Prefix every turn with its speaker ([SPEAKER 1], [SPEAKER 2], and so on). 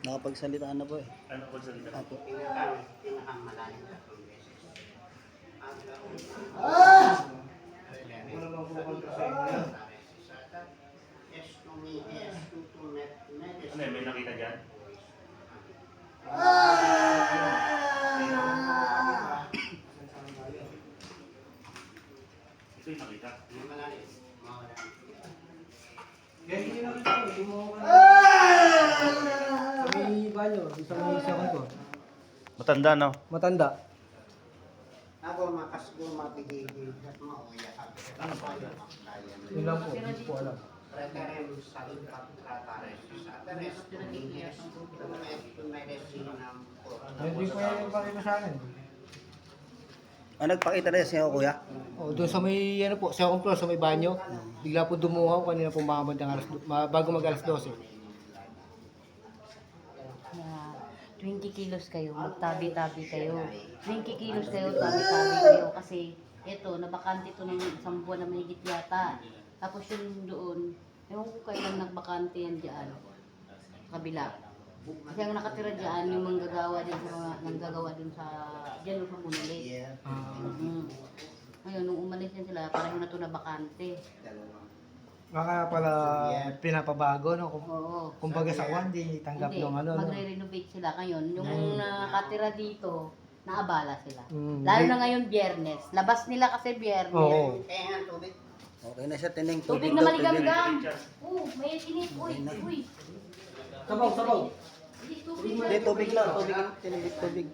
[SPEAKER 1] Nakapagsalitaan na po eh.
[SPEAKER 2] Ano po salita?
[SPEAKER 1] Apo.
[SPEAKER 2] Ano yun, may nakita dyan? Ito yung nakita.
[SPEAKER 3] Guys, hindi na kita ko. Hindi mo ako sa may banyo. Sa may sakon ko.
[SPEAKER 2] Matanda, no?
[SPEAKER 3] Matanda.
[SPEAKER 4] Ako makasgo mapigigil at mauya ka. Ano pa yun?
[SPEAKER 3] Yun lang po. Hindi po alam.
[SPEAKER 4] Preferem sa impactratares sa teres tuminis tumeresin ng
[SPEAKER 3] Hindi po yan yung pakita sa akin.
[SPEAKER 1] Ah, nagpakita na siya kuya?
[SPEAKER 3] O, doon sa may, ano po, second floor, sa may banyo. Bigla po dumuhaw kanina po makamad ng bago mag alas 12.
[SPEAKER 5] Na 20 kilos kayo, magtabi-tabi kayo. 20 kilos kayo, tabi-tabi kayo. Kasi ito, nabakante ito ng isang buwan na mahigit yata. Tapos yung doon, ewan ko kailan nagbakante yan dyan. Sa kabila. Kasi ang nakatira dyan, yung manggagawa din sa mga nanggagawa dun sa, dyan sa Munulit. Ngayon, nung umalis yan sila, parang na ito nabakante.
[SPEAKER 3] Baka pala pinapabago, no?
[SPEAKER 5] Oo.
[SPEAKER 3] Kumbaga sa kwan, di tanggap
[SPEAKER 5] Hindi,
[SPEAKER 3] ng ano, no?
[SPEAKER 5] magre-renovate sila ngayon. Yung nakatira dito, naabala sila.
[SPEAKER 3] Mm.
[SPEAKER 5] Lalo na ngayon biyernes. Labas nila kasi biyernes.
[SPEAKER 3] Oo.
[SPEAKER 4] kaya tubig.
[SPEAKER 1] Okay na siya, tining
[SPEAKER 5] Tubig
[SPEAKER 1] daw,
[SPEAKER 5] na maligam-gam.
[SPEAKER 2] Pwede.
[SPEAKER 5] Oo, may init. Uy.
[SPEAKER 3] Sabaw, sabaw.
[SPEAKER 5] Hindi, tubig
[SPEAKER 1] Hindi, tubig lang. Tubig, tinig tubig.